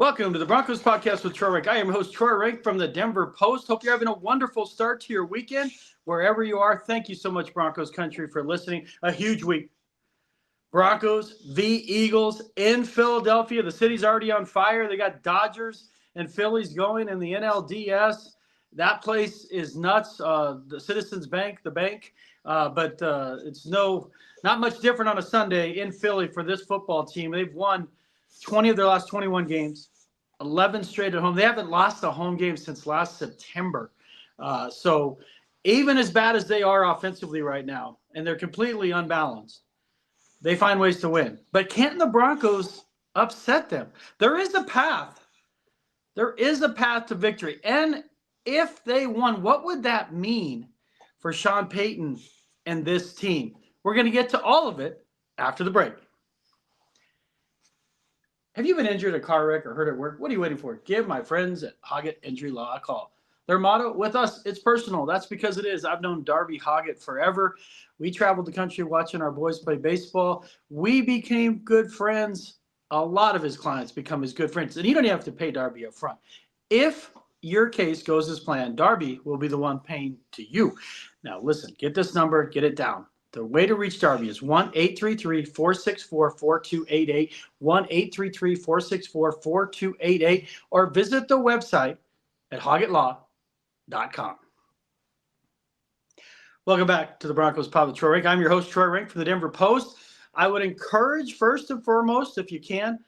Welcome to the Broncos podcast with Troy Rank. I am your host, Troy Rank from the Denver Post. Hope you're having a wonderful start to your weekend, wherever you are. Thank you so much, Broncos country, for listening. A huge week. Broncos v. Eagles in Philadelphia. The city's already on fire. They got Dodgers and Phillies going in the NLDS. That place is nuts. The Citizens Bank, the bank. But it's not much different on a Sunday in Philly for this football team. They've won 20 of their last 21 games, 11 straight at home. They haven't lost a home game since last September. So even as bad as they are offensively right now, and they're completely unbalanced, they find ways to win. But can't the Broncos upset them? There is a path. There is a path to victory. And if they won, what would that mean for Sean Payton and this team? We're going to get to all of it after the break. Have you been injured in a car wreck or hurt at work? What are you waiting for? Give my friends at Hoggatt Injury Law a call. Their motto, with us, it's personal. That's because it is. I've known Darby Hoggatt forever. We traveled the country watching our boys play baseball. We became good friends. A lot of his clients become his good friends. And you don't even have to pay Darby up front. If your case goes as planned, Darby will be the one paying to you. Now, listen, get this number, get it down. The way to reach Darby is 1-833-464-4288, 1-833-464-4288, or visit the website at hoggattlaw.com. Welcome back to the Broncos Pod with Troy Rank. I'm your host, Troy Rank from the Denver Post. I would encourage, first and foremost, if you can,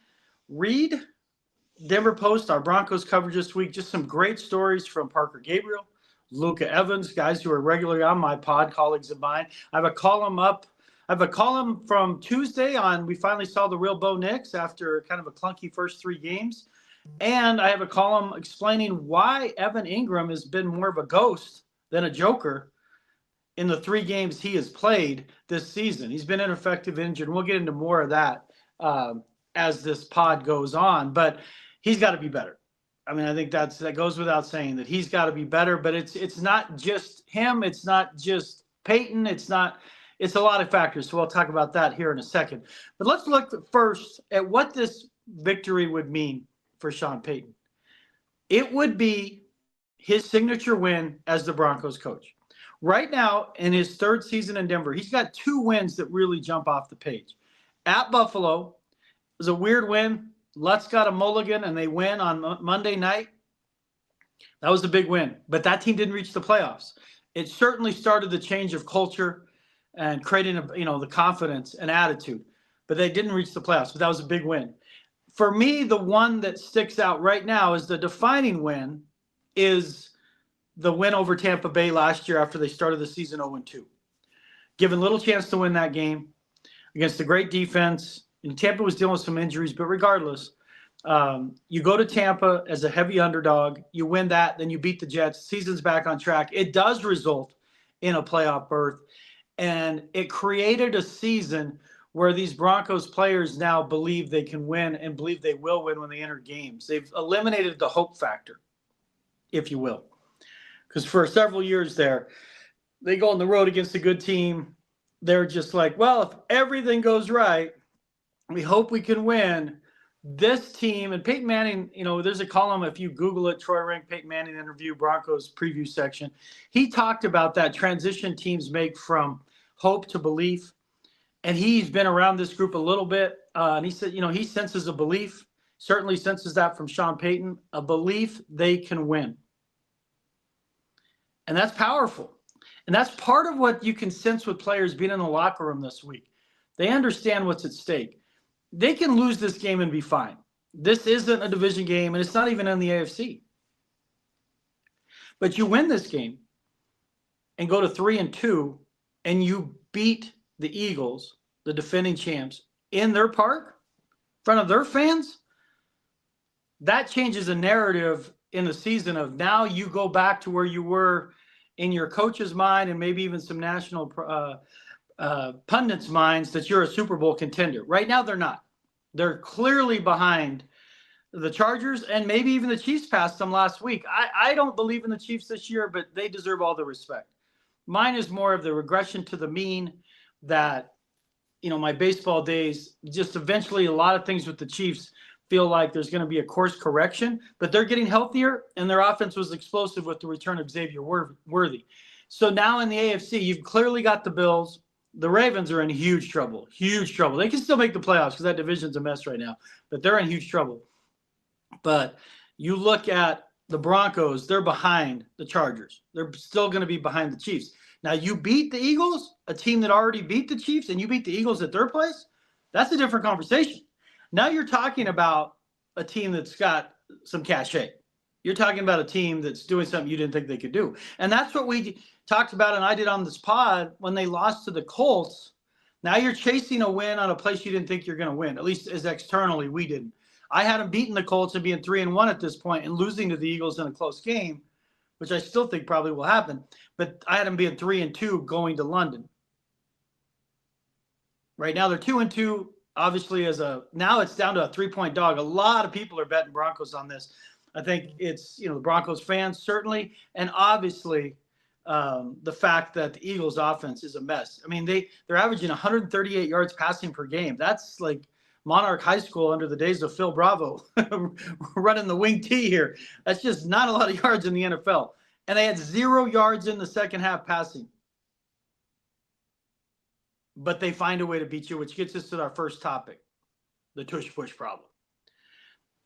read Denver Post, our Broncos coverage this week. Just some great stories from Parker Gabriel, Luca Evans, guys who are regularly on my pod, colleagues of mine. I have a column from Tuesday on we finally saw the real Bo Nix after kind of a clunky first three games. And I have a column explaining why Evan Engram has been more of a ghost than a joker in the three games he has played this season. He's been ineffective, injured. We'll get into more of that as this pod goes on, but he's got to be better. I mean, I think that goes without saying that he's got to be better, but it's not just him. It's not just Payton. It's a lot of factors. So we'll talk about that here in a second. But let's look first at what this victory would mean for Sean Payton. It would be his signature win as the Broncos coach. Right now, in his third season in Denver, he's got two wins that really jump off the page. At Buffalo, it was a weird win. Lutz got a mulligan, and they win on Monday night. That was a big win, but that team didn't reach the playoffs. It certainly started the change of culture and creating the confidence and attitude, but they didn't reach the playoffs, but that was a big win. For me, the one that sticks out right now is the defining win is the win over Tampa Bay last year after they started the season 0-2. Given little chance to win that game against a great defense. And Tampa was dealing with some injuries, but regardless, you go to Tampa as a heavy underdog, you win that, then you beat the Jets, season's back on track. It does result in a playoff berth, and it created a season where these Broncos players now believe they can win and believe they will win when they enter games. They've eliminated the hope factor, if you will, because for several years there, they go on the road against a good team. They're just like, well, if everything goes right, we hope we can win. This team, and Peyton Manning, there's a column, if you Google it, Troy Rank, Peyton Manning interview, Broncos preview section. He talked about that transition teams make from hope to belief. And he's been around this group a little bit. And he said, he senses a belief, certainly senses that from Sean Payton, a belief they can win. And that's powerful. And that's part of what you can sense with players being in the locker room this week. They understand what's at stake. They can lose this game and be fine. This isn't a division game, and it's not even in the AFC. But you win this game and go to 3-2, and you beat the Eagles, the defending champs, in their park, in front of their fans. That changes the narrative in the season of now you go back to where you were in your coach's mind and maybe even some national pundits' minds that you're a Super Bowl contender. Right now, they're not. They're clearly behind the Chargers, and maybe even the Chiefs passed them last week. I don't believe in the Chiefs this year, but they deserve all the respect. Mine is more of the regression to the mean that, my baseball days, just eventually a lot of things with the Chiefs feel like there's going to be a course correction, but they're getting healthier, and their offense was explosive with the return of Xavier Worthy. So now in the AFC, you've clearly got the Bills. The Ravens are in huge trouble, huge trouble. They can still make the playoffs because that division's a mess right now, but they're in huge trouble. But you look at the Broncos, they're behind the Chargers. They're still going to be behind the Chiefs. Now, you beat the Eagles, a team that already beat the Chiefs, and you beat the Eagles at their place. That's a different conversation. Now you're talking about a team that's got some cachet. You're talking about a team that's doing something you didn't think they could do. And that's what we talked about, and I did on this pod when they lost to the Colts. Now you're chasing a win on a place you didn't think you're going to win, at least as externally we didn't. I had them beating the Colts and being 3-1 at this point and losing to the Eagles in a close game, which I still think probably will happen. But I had them being 3-2 going to London. Right now they're 2-2. Obviously, now it's down to a 3-point dog. A lot of people are betting Broncos on this. I think it's the Broncos fans certainly, and obviously the fact that the Eagles' offense is a mess. I mean, they're averaging 138 yards passing per game. That's like Monarch High School under the days of Phil Bravo running the wing T here. That's just not a lot of yards in the NFL. And they had 0 yards in the second half passing. But they find a way to beat you, which gets us to our first topic, the Tush Push problem.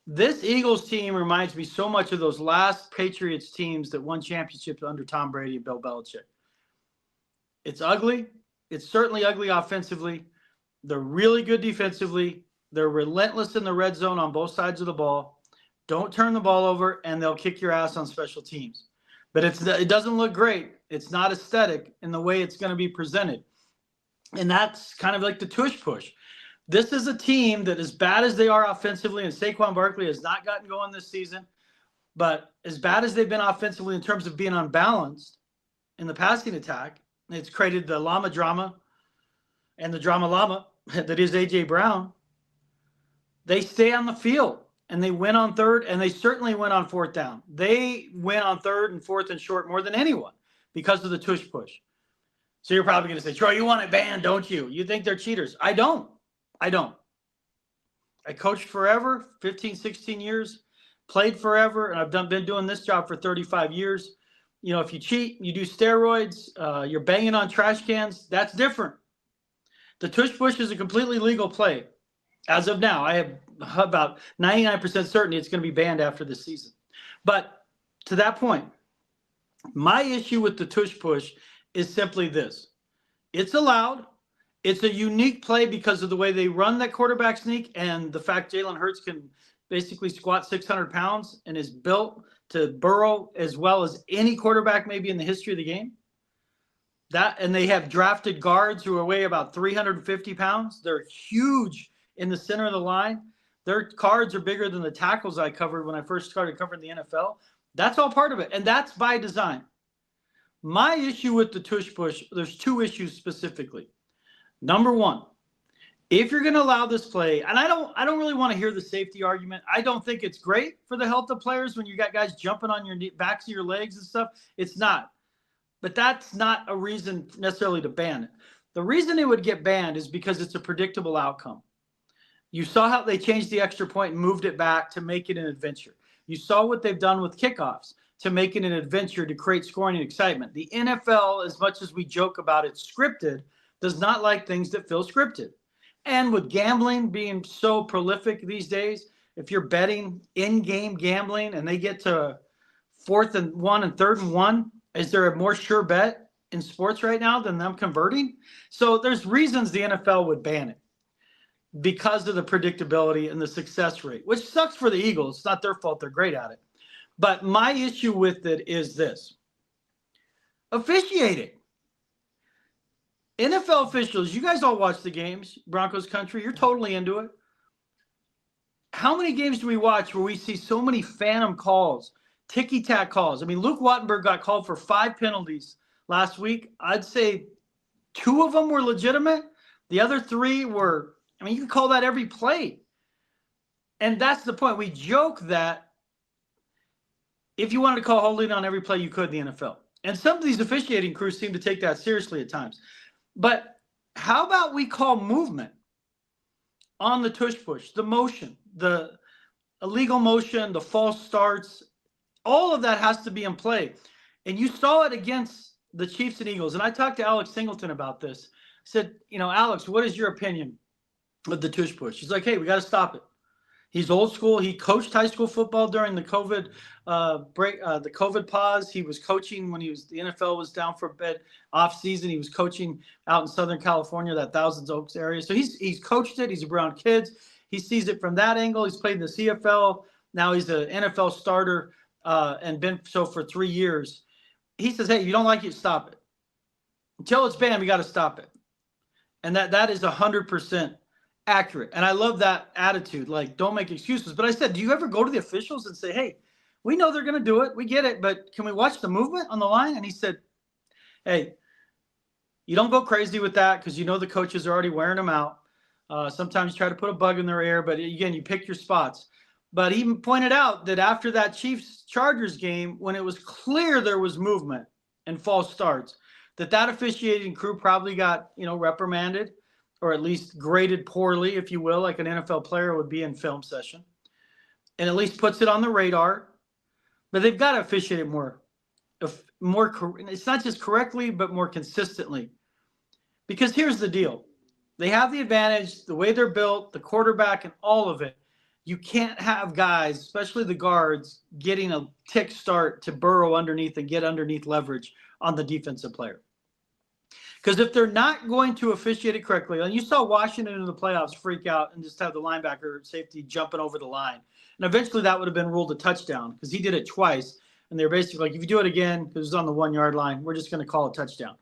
This Eagles team reminds me so much of those last Patriots teams that won championships under Tom Brady and Bill Belichick. It's ugly. It's certainly ugly offensively. They're really good defensively. They're relentless in the red zone on both sides of the ball. Don't turn the ball over, and they'll kick your ass on special teams. But it doesn't look great. It's not aesthetic in the way it's going to be presented. And that's kind of like the Tush Push. This is a team that, as bad as they are offensively, and Saquon Barkley has not gotten going this season, but as bad as they've been offensively in terms of being unbalanced in the passing attack, it's created the llama drama and the drama llama that is A.J. Brown. They stay on the field, and they win on third, and they certainly win on fourth down. They win on third and fourth and short more than anyone because of the Tush Push. So you're probably going to say, Troy, you want it banned, don't you? You think they're cheaters. I don't. I coached forever, 15, 16 years, played forever, and I've been doing this job for 35 years. If you cheat, you do steroids, you're banging on trash cans, that's different. The Tush Push is a completely legal play. As of now, I have about 99% certainty it's going to be banned after this season. But to that point, my issue with the Tush Push is simply this. It's allowed. It's a unique play because of the way they run that quarterback sneak and the fact Jalen Hurts can basically squat 600 pounds and is built to burrow as well as any quarterback maybe in the history of the game. And they have drafted guards who weigh about 350 pounds. They're huge in the center of the line. Their cards are bigger than the tackles I covered when I first started covering the NFL. That's all part of it, and that's by design. My issue with the Tush Push, there's two issues specifically. Number one, if you're going to allow this play, and I don't really want to hear the safety argument. I don't think it's great for the health of players when you got guys jumping on your backs of your legs and stuff. It's not. But that's not a reason necessarily to ban it. The reason it would get banned is because it's a predictable outcome. You saw how they changed the extra point and moved it back to make it an adventure. You saw what they've done with kickoffs to make it an adventure to create scoring and excitement. The NFL, as much as we joke about it scripted, does not like things that feel scripted. And with gambling being so prolific these days, if you're betting in-game gambling and they get to 4th and 1 and 3rd and 1, is there a more sure bet in sports right now than them converting? So there's reasons the NFL would ban it because of the predictability and the success rate, which sucks for the Eagles. It's not their fault. They're great at it. But my issue with it is this. Officiating. NFL officials, you guys all watch the games, Broncos country. You're totally into it. How many games do we watch where we see so many phantom calls, ticky-tack calls? I mean, Luke Wattenberg got called for 5 penalties last week. I'd say 2 of them were legitimate. The other 3 were, you can call that every play. And that's the point. We joke that if you wanted to call holding on every play, you could in the NFL. And some of these officiating crews seem to take that seriously at times. But how about we call movement on the Tush Push, the motion, the illegal motion, the false starts, all of that has to be in play. And you saw it against the Chiefs and Eagles. And I talked to Alex Singleton about this. I said, Alex, what is your opinion of the tush push? He's like, hey, we got to stop it. He's old school. He coached high school football during the COVID break, the COVID pause. He was coaching when the NFL was down for a bit off season. He was coaching out in Southern California, that Thousands Oaks area. So he's coached it. He's around kids. He sees it from that angle. He's played in the CFL. Now he's an NFL starter and been so for 3 years. He says, hey, if you don't like it, stop it. Until it's banned, we got to stop it. And that is 100% accurate. And I love that attitude. Like, don't make excuses. But I said, do you ever go to the officials and say, hey, we know they're going to do it. We get it. But can we watch the movement on the line? And he said, hey, you don't go crazy with that because the coaches are already wearing them out. Sometimes you try to put a bug in their ear. But again, you pick your spots. But he pointed out that after that Chiefs-Chargers game, when it was clear there was movement and false starts, that officiating crew probably got, reprimanded or at least graded poorly, if you will, like an NFL player would be in film session, and at least puts it on the radar. But they've got to officiate it more. It's not just correctly, but more consistently. Because here's the deal. They have the advantage, the way they're built, the quarterback, and all of it. You can't have guys, especially the guards, getting a tick start to burrow underneath and get underneath leverage on the defensive player. Because if they're not going to officiate it correctly, and you saw Washington in the playoffs freak out and just have the linebacker safety jumping over the line. And eventually that would have been ruled a touchdown because he did it twice. And they're basically like, if you do it again, because it's on the 1 yard line, we're just going to call a touchdown.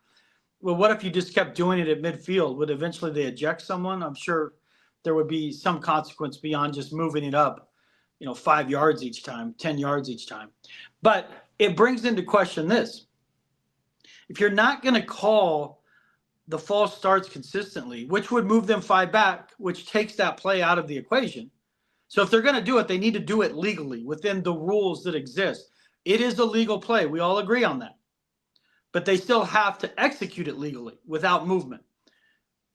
Well, what if you just kept doing it at midfield? Would eventually they eject someone? I'm sure there would be some consequence beyond just moving it up, 5 yards each time, 10 yards each time. But it brings into question this. If you're not going to call the false starts consistently, which would move them 5 back, which takes that play out of the equation. So if they're going to do it, they need to do it legally within the rules that exist. It is a legal play. We all agree on that. But they still have to execute it legally without movement.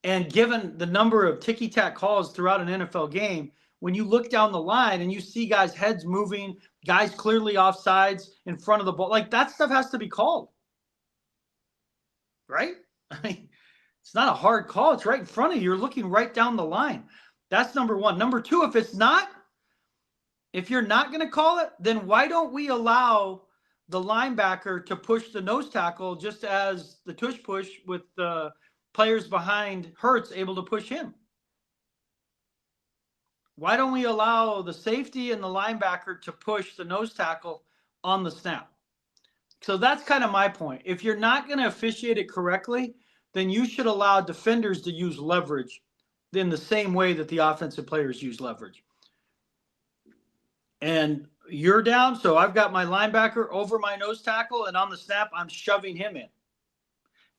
And given the number of ticky-tack calls throughout an NFL game, when you look down the line and you see guys' heads moving, guys clearly offsides in front of the ball, like that stuff has to be called. Right? I mean, it's not a hard call. It's right in front of you. You're looking right down the line. That's number one. Number two, if you're not going to call it, then why don't we allow the linebacker to push the nose tackle just as the tush push with the players behind Hurts able to push him? Why don't we allow the safety and the linebacker to push the nose tackle on the snap? So that's kind of my point. If you're not going to officiate it correctly, then you should allow defenders to use leverage in the same way that the offensive players use leverage. And you're down, so I've got my linebacker over my nose tackle, and on the snap, I'm shoving him in.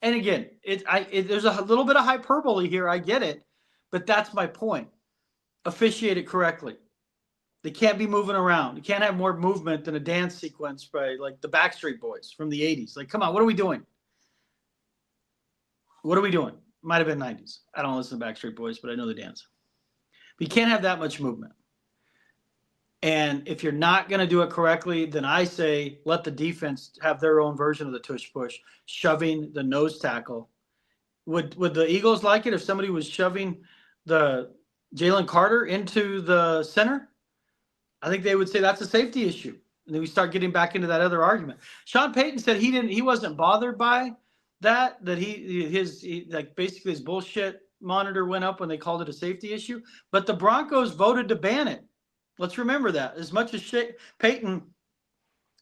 And again, there's a little bit of hyperbole here. I get it, but that's my point. Officiate it correctly. They can't be moving around. You can't have more movement than a dance sequence by like the Backstreet Boys from the 80s. Like, come on, what are we doing? What are we doing? Might have been 90s. I don't listen to Backstreet Boys, but I know the dance. But you can't have that much movement. And if you're not going to do it correctly, then I say let the defense have their own version of the tush push, shoving the nose tackle. Would the Eagles like it if somebody was shoving the Jalen Carter into the center? I think they would say that's a safety issue. And then we start getting back into that other argument. Sean Payton said he wasn't bothered by that basically his bullshit monitor went up when they called it a safety issue. But the Broncos voted to ban it. Let's remember that. As much as Payton,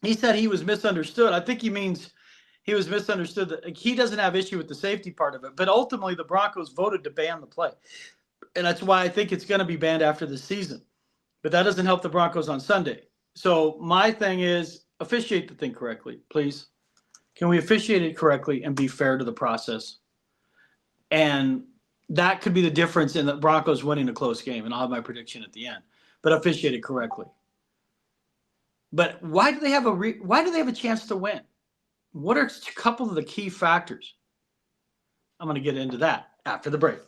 he said he was misunderstood. I think he means he was misunderstood. That he doesn't have issue with the safety part of it. But ultimately, the Broncos voted to ban the play. And that's why I think it's going to be banned after the season. But that doesn't help the Broncos on Sunday. So my thing is officiate the thing correctly, please. Can we officiate it correctly and be fair to the process? And that could be the difference in the Broncos winning a close game. And I'll have my prediction at the end. But officiate it correctly. But why do they have a chance to win? What are a couple of the key factors? I'm going to get into that after the break.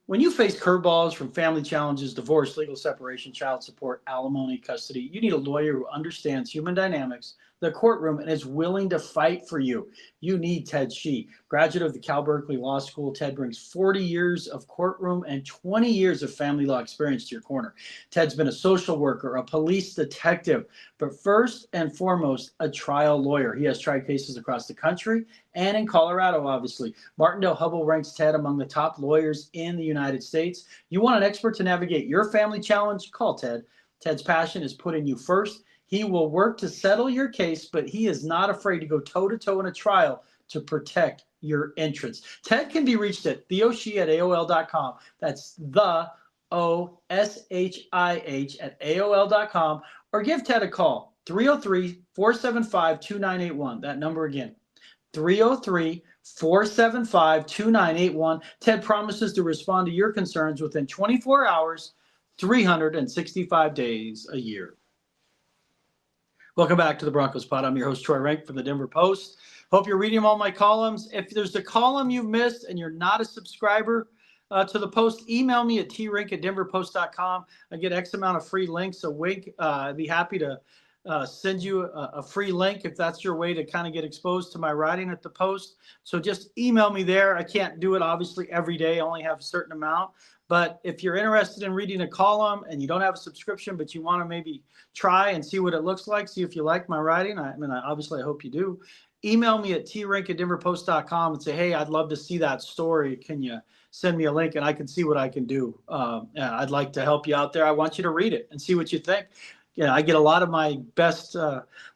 When you face curveballs from family challenges, divorce, legal separation, child support, alimony, custody, you need a lawyer who understands human dynamics, the courtroom, and is willing to fight for you. You need Ted Shih. Graduate of the Cal Berkeley Law School, Ted brings 40 years of courtroom and 20 years of family law experience to your corner. Ted's been a social worker, a police detective, but first and foremost, a trial lawyer. He has tried cases across the country and in Colorado, obviously. Martindale Hubbell ranks Ted among the top lawyers in the United States. You want an expert to navigate your family challenge? Call Ted. Ted's passion is putting you first. He will work to settle your case, but he is not afraid to go toe-to-toe in a trial to protect your interests. Ted can be reached at theoshih@aol.com. That's the OSHIH at AOL.com, or give Ted a call, 303-475-2981. That number again, 303-475-2981. Ted promises to respond to your concerns within 24 hours, 365 days a year. Welcome back to the Broncos Pod. I'm your host, Troy Renck from the Denver Post. Hope you're reading all my columns. If there's a column you've missed and you're not a subscriber to the Post, email me at trink@denverpost.com. I get X amount of free links a week. I'd be happy to send you a free link if that's your way to kind of get exposed to my writing at the Post. So just email me there. I can't do it, obviously, every day. I only have a certain amount. But if you're interested in reading a column and you don't have a subscription, but you want to maybe try and see what it looks like, see if you like my writing, obviously I hope you do, email me at trink@denverpost.com and say, hey, I'd love to see that story. Can you send me a link and I can see what I can do? I'd like to help you out there. I want you to read it and see what you think. I get a lot of my best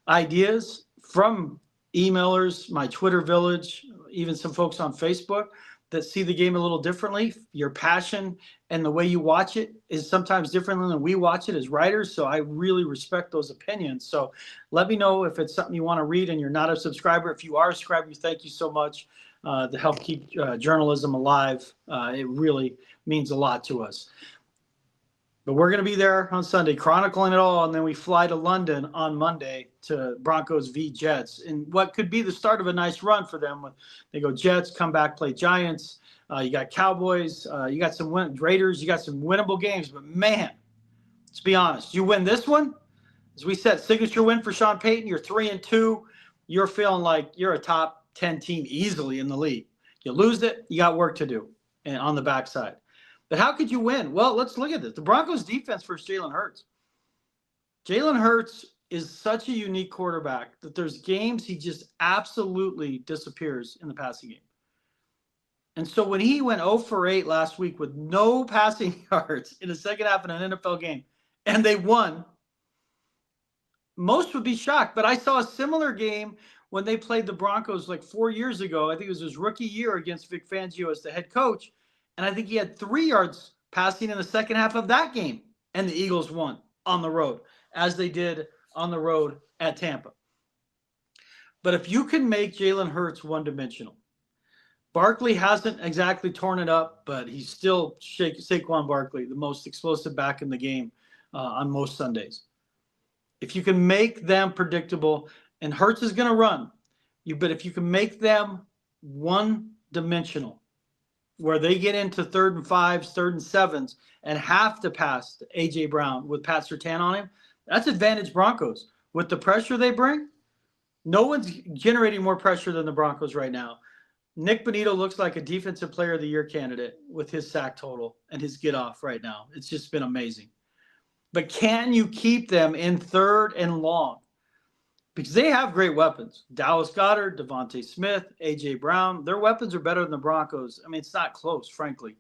ideas from emailers, my Twitter village, even some folks on Facebook that see the game a little differently. Your passion and the way you watch it is sometimes different than we watch it as writers. So I really respect those opinions. So let me know if it's something you want to read and you're not a subscriber. If you are a subscriber, thank you so much to help keep journalism alive. It really means a lot to us. But we're going to be there on Sunday chronicling it all, and then we fly to London on Monday to Broncos v. Jets, and what could be the start of a nice run for them. They go Jets, come back, play Giants. You got Cowboys. You got some Raiders. You got some winnable games. But, man, let's be honest. You win this one, as we said, signature win for Sean Payton. You're 3-2. You're feeling like you're a top 10 team easily in the league. You lose it, you got work to do and on the backside. But how could you win? Well, let's look at this. The Broncos defense versus Jalen Hurts. Jalen Hurts is such a unique quarterback that there's games he just absolutely disappears in the passing game. And so when he went 0 for 8 last week with no passing yards in the second half in an NFL game, and they won, most would be shocked. But I saw a similar game when they played the Broncos like 4 years ago. I think it was his rookie year against Vic Fangio as the head coach. And I think he had 3 yards passing in the second half of that game. And the Eagles won on the road, as they did on the road at Tampa. But if you can make Jalen Hurts one-dimensional, Barkley hasn't exactly torn it up, but he's still Saquon Barkley, the most explosive back in the game on most Sundays. If you can make them predictable, and Hurts is going to run, but if you can make them one-dimensional, where they get into 3rd and 5s, 3rd and 7s, and have to pass to A.J. Brown with Pat Surtain on him, that's advantage Broncos. With the pressure they bring, no one's generating more pressure than the Broncos right now. Nick Bonito looks like a Defensive Player of the Year candidate with his sack total and his get-off right now. It's just been amazing. But can you keep them in 3rd and long? Because they have great weapons. Dallas Goedert, Devontae Smith, A.J. Brown. Their weapons are better than the Broncos. I mean, it's not close, frankly.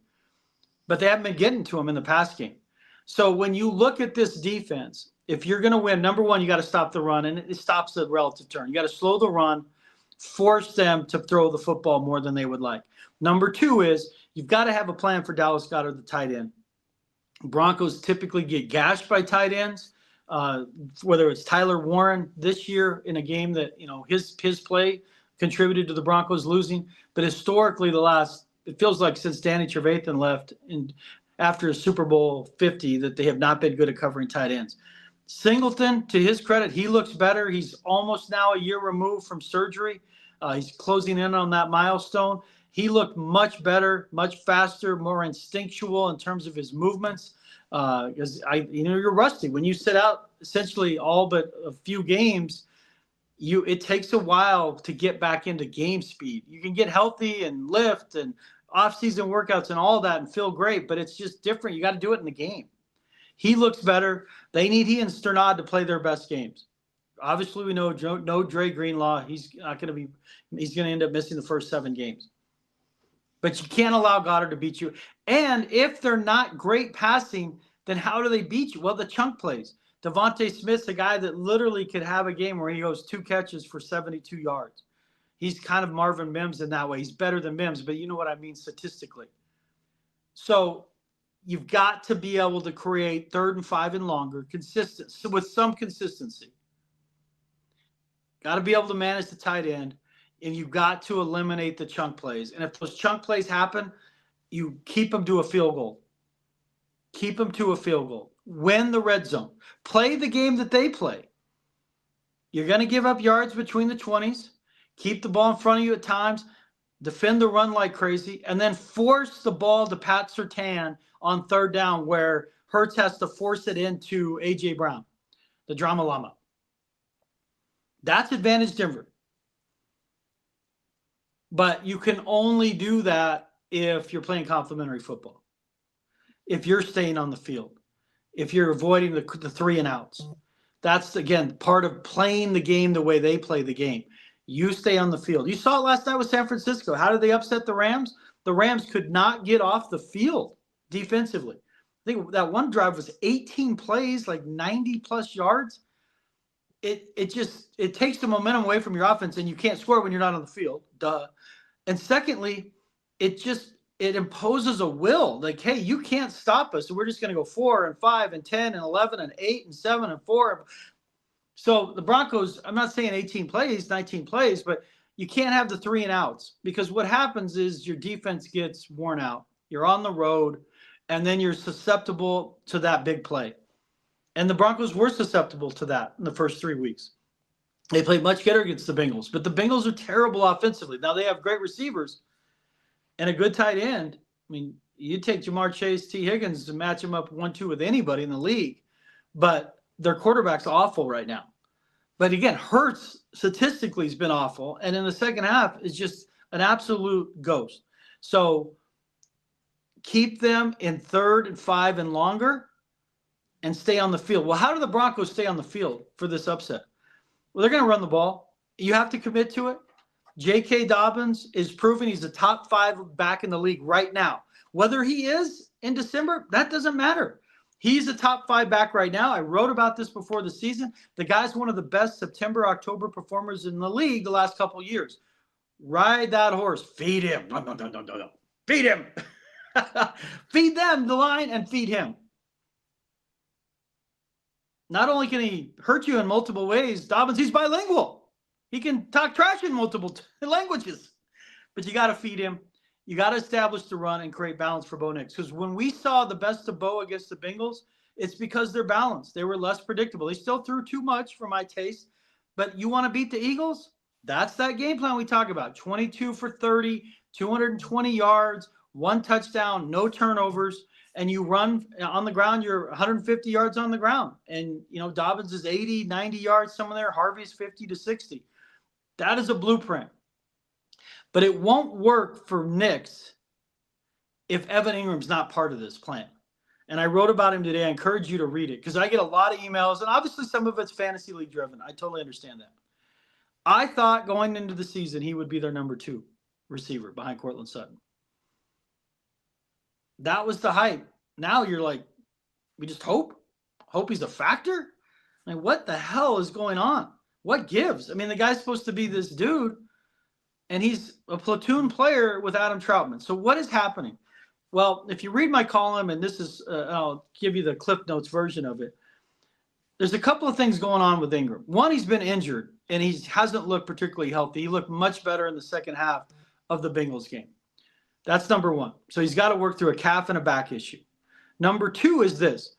But they haven't been getting to them in the pass game. So when you look at this defense, if you're going to win, number one, you got to stop the run, and it stops the relative turn. You got to slow the run, force them to throw the football more than they would like. Number two is you've got to have a plan for Dallas Goedert, the tight end. Broncos typically get gashed by tight ends. Whether it's Tyler Warren this year in a game that, his play contributed to the Broncos losing. But historically, it feels like since Danny Trevathan left after Super Bowl 50 that they have not been good at covering tight ends. Singleton, to his credit, he looks better. He's almost now a year removed from surgery. He's closing in on that milestone. He looked much better, much faster, more instinctual in terms of his movements. Because you're rusty when you sit out essentially all but a few games. It takes a while to get back into game speed. You can get healthy and lift and off-season workouts and all that and feel great, but it's just different. You got to do it in the game. He looks better. They need he and Sternad to play their best games. Obviously, we know no Dre Greenlaw. He's not going to be. He's going to end up missing the first 7 games. But you can't allow Goddard to beat you. And if they're not great passing, then how do they beat you? Well, the chunk plays. Devontae Smith's a guy that literally could have a game where he goes 2 catches for 72 yards. He's kind of Marvin Mims in that way. He's better than Mims, but you know what I mean statistically. So you've got to be able to create 3rd and 5 and longer, consistent, with some consistency. Got to be able to manage the tight end. And you've got to eliminate the chunk plays. And if those chunk plays happen, you keep them to a field goal. Keep them to a field goal. Win the red zone. Play the game that they play. You're going to give up yards between the 20s. Keep the ball in front of you at times. Defend the run like crazy. And then force the ball to Pat Surtain on 3rd down where Hurts has to force it into A.J. Brown, the drama llama. That's advantage Denver. But you can only do that if you're playing complementary football. If you're staying on the field. If you're avoiding the 3 and outs. That's, again, part of playing the game the way they play the game. You stay on the field. You saw it last night with San Francisco. How did they upset the Rams? The Rams could not get off the field defensively. I think that one drive was 18 plays, like 90-plus yards. It takes the momentum away from your offense, and you can't score when you're not on the field. Duh. And secondly, it imposes a will. Like, hey, you can't stop us. So we're just going to go 4 and 5 and 10 and 11 and 8 and 7 and 4. So the Broncos, I'm not saying 18 plays, 19 plays, but you can't have the 3 and outs because what happens is your defense gets worn out. You're on the road, and then you're susceptible to that big play. And the Broncos were susceptible to that in the first 3 weeks. They played much better against the Bengals, but the Bengals are terrible offensively. Now they have great receivers and a good tight end. I mean, you take Jamar Chase, T. Higgins, and match them up 1-2 with anybody in the league, but their quarterback's awful right now. But again, Hurts statistically has been awful, and in the second half is just an absolute ghost. So keep them in 3rd and 5 and longer and stay on the field. Well, how do the Broncos stay on the field for this upset? Well, they're going to run the ball. You have to commit to it. J.K. Dobbins is proving he's a top 5 back in the league right now. Whether he is in December, that doesn't matter. He's a top 5 back right now. I wrote about this before the season. The guy's one of the best September, October performers in the league the last couple of years. Ride that horse. Feed him. No. Feed him. Feed them the line and feed him. Not only can he hurt you in multiple ways, Dobbins, he's bilingual. He can talk trash in multiple languages. But you got to feed him. You got to establish the run and create balance for Bo Nix. Because when we saw the best of Bo against the Bengals, it's because they're balanced. They were less predictable. They still threw too much for my taste. But you want to beat the Eagles? That's that game plan we talk about. 22 for 30, 220 yards, 1 touchdown, no turnovers. And you run on the ground, you're 150 yards on the ground. And, Dobbins is 80, 90 yards, somewhere there. Harvey's 50 to 60. That is a blueprint. But it won't work for Nix if Evan Engram's not part of this plan. And I wrote about him today. I encourage you to read it because I get a lot of emails. And obviously some of it's fantasy league driven. I totally understand that. I thought going into the season he would be their number 2 receiver behind Courtland Sutton. That was the hype. Now you're like, we just hope he's a factor? I mean, what the hell is going on? What gives? I mean, the guy's supposed to be this dude, and he's a platoon player with Adam Troutman. So what is happening? Well, if you read my column, and this is, I'll give you the Cliff Notes version of it, there's a couple of things going on with Engram. One, he's been injured, and he hasn't looked particularly healthy. He looked much better in the second half of the Bengals game. That's number 1. So he's got to work through a calf and a back issue. Number 2 is this.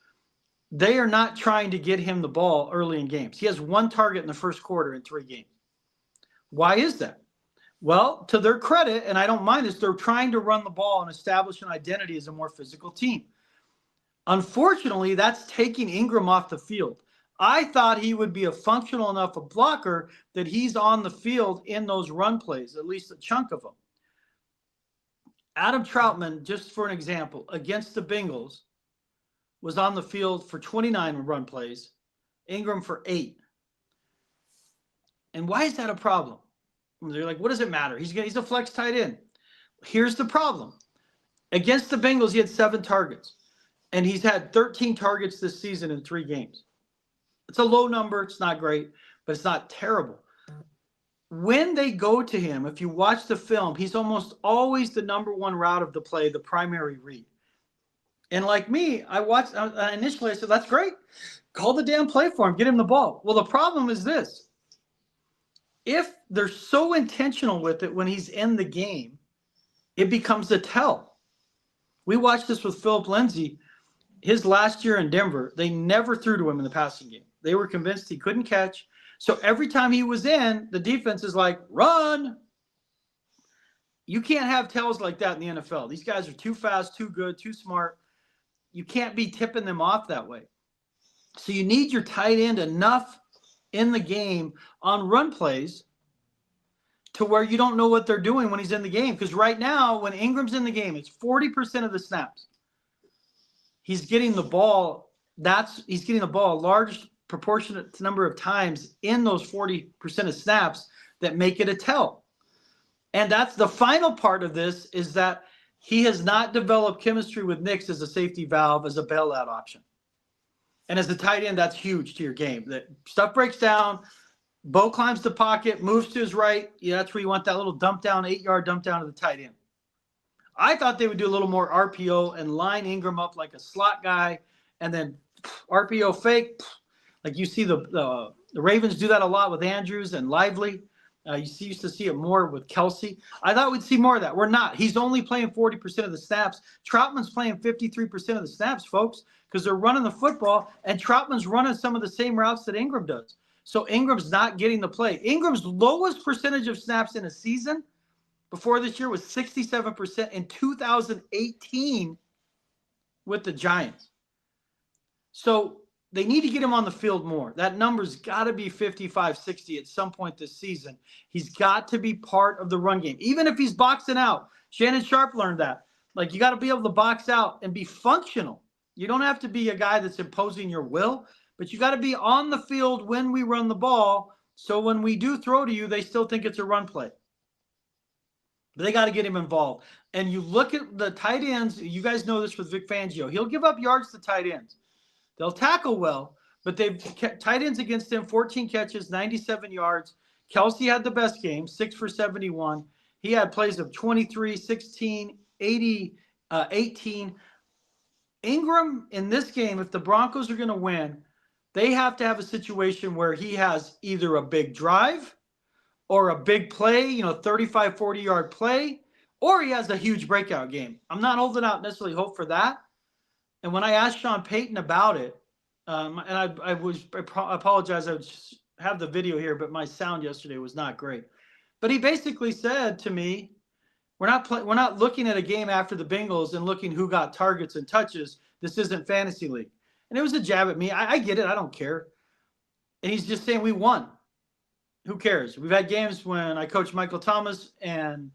They are not trying to get him the ball early in games. He has 1 target in the first quarter in 3 games. Why is that? Well, to their credit, and I don't mind this, they're trying to run the ball and establish an identity as a more physical team. Unfortunately, that's taking Engram off the field. I thought he would be a functional enough a blocker that he's on the field in those run plays, at least a chunk of them. Adam Troutman, just for an example, against the Bengals, was on the field for 29 run plays, Engram for 8. And why is that a problem? They're like, what does it matter? He's a flex tight end. Here's the problem. Against the Bengals, he had 7 targets, and he's had 13 targets this season in 3 games. It's a low number. It's not great, but it's not terrible. When they go to him, if you watch the film, he's almost always the number 1 route of the play, the primary read. And like me, I watched initially, I said, that's great. Call the damn play for him. Get him the ball. Well, the problem is this. If they're so intentional with it when he's in the game, it becomes a tell. We watched this with Philip Lindsay. His last year in Denver, they never threw to him in the passing game. They were convinced he couldn't catch. So every time he was in, the defense is like, run. You can't have tells like that in the NFL. These guys are too fast, too good, too smart. You can't be tipping them off that way. So you need your tight end enough in the game on run plays to where you don't know what they're doing when he's in the game. Because right now, when Ingram's in the game, it's 40% of the snaps. He's getting the ball. He's getting the ball a large proportionate number of times in those 40% of snaps that make it a tell. And that's the final part of this, is that he has not developed chemistry with Nix as a safety valve, as a bailout option. And as a tight end, that's huge to your game. That stuff breaks down, Bo climbs the pocket, moves to his right. Yeah, that's where you want that little dump down, 8-yard dump down to the tight end. I thought they would do a little more RPO and line Engram up like a slot guy, and then RPO fake. Like you see the Ravens do that a lot with Andrews and Lively. You used to see it more with Kelsey. I thought we'd see more of that. We're not. He's only playing 40% of the snaps. Troutman's playing 53% of the snaps, folks, because they're running the football, and Troutman's running some of the same routes that Engram does. So Ingram's not getting the play. Ingram's lowest percentage of snaps in a season before this year was 67% in 2018 with the Giants. So they need to get him on the field more. That number's got to be 55, 60 at some point this season. He's got to be part of the run game, even if he's boxing out. Shannon Sharp learned that. Like, you got to be able to box out and be functional. You don't have to be a guy that's imposing your will, but you got to be on the field when we run the ball, so when we do throw to you, they still think it's a run play. But they got to get him involved. And you look at the tight ends. You guys know this with Vic Fangio. He'll give up yards to tight ends. They'll tackle well, but they've kept tight ends against him, 14 catches, 97 yards. Kelsey had the best game, 6 for 71. He had plays of 23, 16, 80, 18. Engram in this game, if the Broncos are going to win, they have to have a situation where he has either a big drive or a big play, 35, 40-yard play, or he has a huge breakout game. I'm not holding out necessarily hope for that. And when I asked Sean Payton about it, and I apologize, I would have the video here, but my sound yesterday was not great. But he basically said to me, we're not looking at a game after the Bengals and looking who got targets and touches. This isn't fantasy league. And it was a jab at me. I get it. I don't care. And he's just saying we won. Who cares? We've had games when I coached Michael Thomas and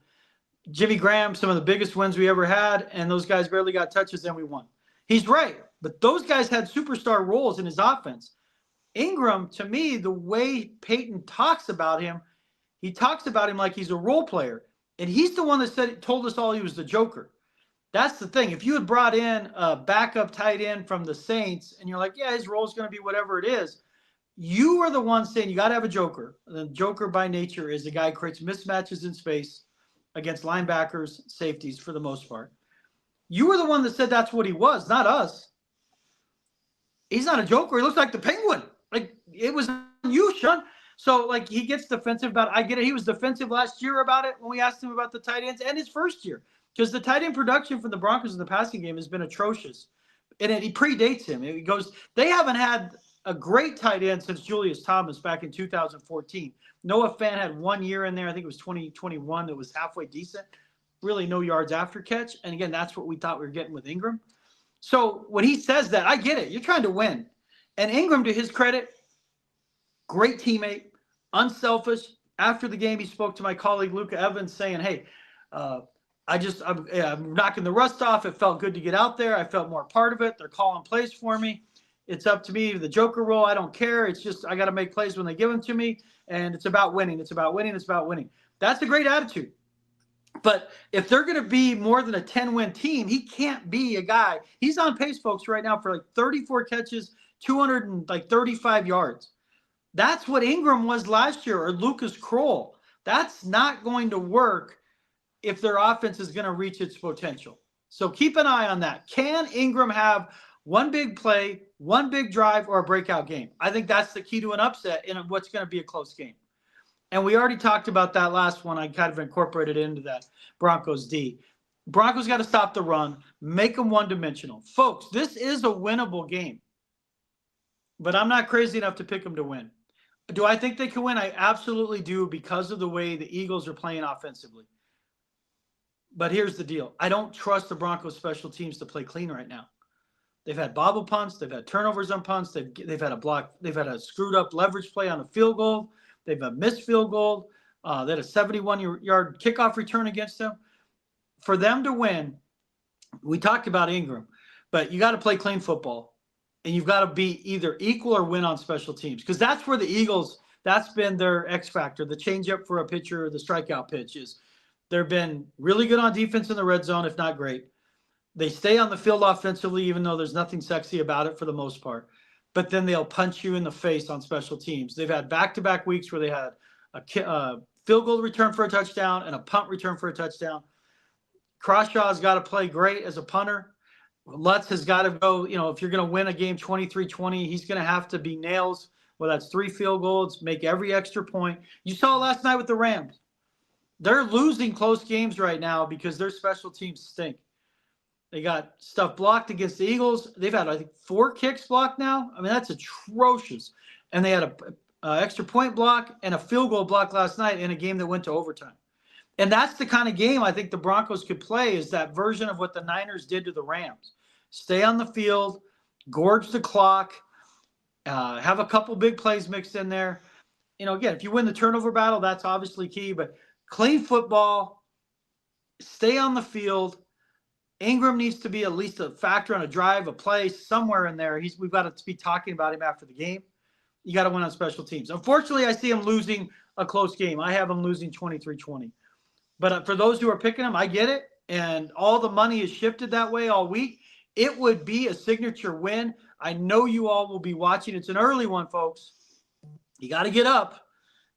Jimmy Graham, some of the biggest wins we ever had, and those guys barely got touches, and we won. He's right. But those guys had superstar roles in his offense. Engram, to me, the way Payton talks about him, he talks about him like he's a role player. And he's the one that told us all he was the Joker. That's the thing. If you had brought in a backup tight end from the Saints and you're like, yeah, his role is going to be whatever it is, you are the one saying you got to have a Joker. The Joker by nature is the guy who creates mismatches in space against linebackers, safeties for the most part. You were the one that said that's what he was, not us. He's not a Joker. He looks like the Penguin. Like, it was you, Sean. So, like, he gets defensive about it. I get it. He was defensive last year about it when we asked him about the tight ends, and his first year. Because the tight end production from the Broncos in the passing game has been atrocious. And he predates him. It goes, they haven't had a great tight end since Julius Thomas back in 2014. Noah Fant had 1 year in there. I think it was 2021 that was halfway decent. Really no yards after catch. And again, that's what we thought we were getting with Engram. So when he says that, I get it. You're trying to win. And Engram, to his credit, great teammate, unselfish. After the game, he spoke to my colleague Luca Evans saying, hey, I'm knocking the rust off. It felt good to get out there. I felt more part of it. They're calling plays for me. It's up to me, the Joker role. I don't care. It's just I got to make plays when they give them to me, and it's about winning. It's about winning. It's about winning. That's a great attitude. But if they're going to be more than a 10-win team, he can't be a guy. He's on pace, folks, right now for like 34 catches, 235 yards. That's what Engram was last year, or Lucas Kroll. That's not going to work if their offense is going to reach its potential. So keep an eye on that. Can Engram have one big play, one big drive, or a breakout game? I think that's the key to an upset in what's going to be a close game. And we already talked about that last one. I kind of incorporated into that Broncos D. Broncos got to stop the run, make them one-dimensional. Folks, this is a winnable game. But I'm not crazy enough to pick them to win. Do I think they can win? I absolutely do, because of the way the Eagles are playing offensively. But here's the deal. I don't trust the Broncos special teams to play clean right now. They've had bobble punts. They've had turnovers on punts. They've had a block. They've had a screwed up leverage play on a field goal. They've had missed field goal. They had a 71-yard kickoff return against them. For them to win, we talked about Engram, but you got to play clean football, and you've got to be either equal or win on special teams, because that's where the Eagles, that's been their X factor, the changeup for a pitcher, the strikeout pitch is. They've been really good on defense in the red zone, if not great. They stay on the field offensively, even though there's nothing sexy about it for the most part. But then they'll punch you in the face on special teams. They've had back-to-back weeks where they had a field goal return for a touchdown and a punt return for a touchdown. Crawshaw's got to play great as a punter. Lutz has got to go, if you're going to win a game 23-20, he's going to have to be nails. Well, that's 3 field goals, make every extra point. You saw last night with the Rams. They're losing close games right now because their special teams stink. They got stuff blocked against the Eagles. They've had, I think, 4 kicks blocked now. I mean, that's atrocious. And they had a extra point block and a field goal block last night in a game that went to overtime. And that's the kind of game I think the Broncos could play, is that version of what the Niners did to the Rams. Stay on the field, gorge the clock, have a couple big plays mixed in there. Again, if you win the turnover battle, that's obviously key. But clean football, stay on the field. Engram needs to be at least a factor on a drive, a play, somewhere in there. We've got to be talking about him after the game. You got to win on special teams. Unfortunately, I see him losing a close game. I have him losing 23-20. But for those who are picking him, I get it. And all the money is shifted that way all week. It would be a signature win. I know you all will be watching. It's an early one, folks. You got to get up.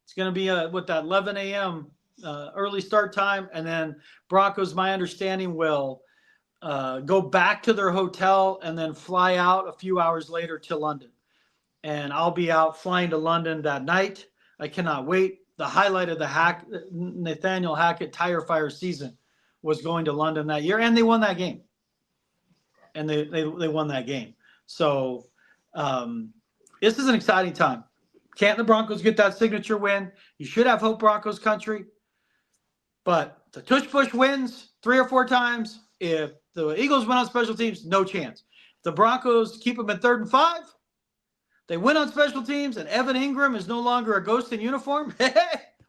It's going to be that 11 a.m. Early start time. And then Broncos, my understanding, will go back to their hotel and then fly out a few hours later to London. And I'll be out flying to London that night. I cannot wait. The highlight of the Nathaniel Hackett tire fire season was going to London that year, and they won that game. And they won that game. So this is an exciting time. Can't the Broncos get that signature win? You should have hope, Broncos country. But the Tush Push wins 3 or 4 times. If the Eagles win on special teams, no chance. If the Broncos keep them at 3rd and 5, they win on special teams, and Evan Engram is no longer a ghost in uniform.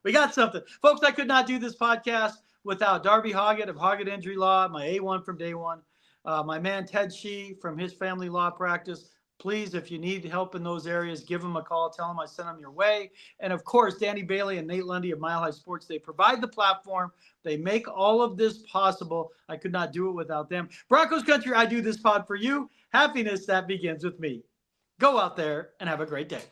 We got something. Folks, I could not do this podcast without Darby Hoggatt of Hoggatt Injury Law, my A1 from day one, my man Ted Shih from his family law practice. Please, if you need help in those areas, give him a call. Tell him I sent him your way. And, of course, Danny Bailey and Nate Lundy of Mile High Sports. They provide the platform. They make all of this possible. I could not do it without them. Broncos country, I do this pod for you. Happiness that begins with me. Go out there and have a great day.